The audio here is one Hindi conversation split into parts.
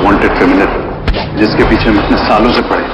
वांटेड क्रिमिनल जिसके पीछे हम इतने सालों से पड़े।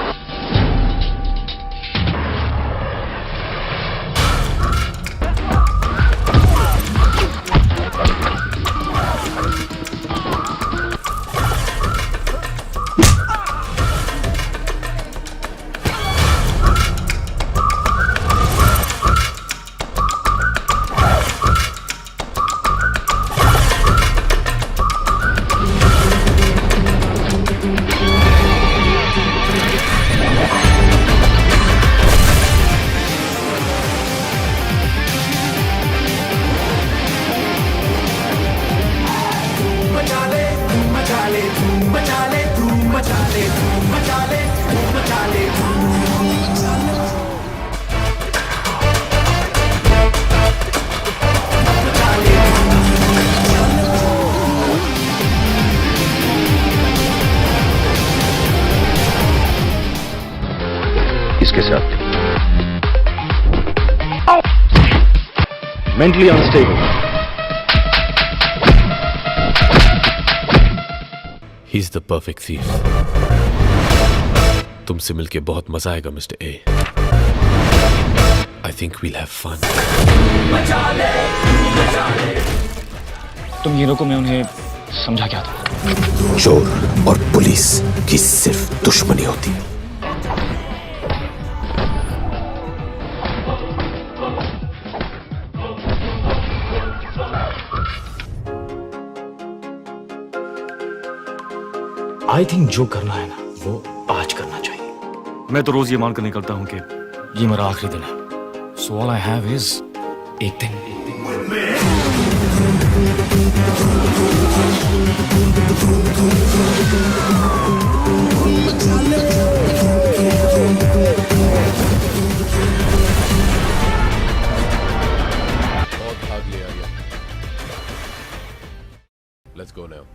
इसके साथ mentally unstable. He is the perfect thief. तुमसे मिलके बहुत मजा आएगा mister A. I think we'll have fun. तुम हीरो को मैं उन्हें समझा क्या था? चोर और पुलिस की सिर्फ दुश्मनी होती है। आई थिंक जो करना है ना वो आज करना चाहिए। मैं तो रोज ये मानकर निकलता हूँ कि ये मेरा आखिरी दिन है। So all I have is एक दिन। बहुत भाग लिया गया। Let's go now.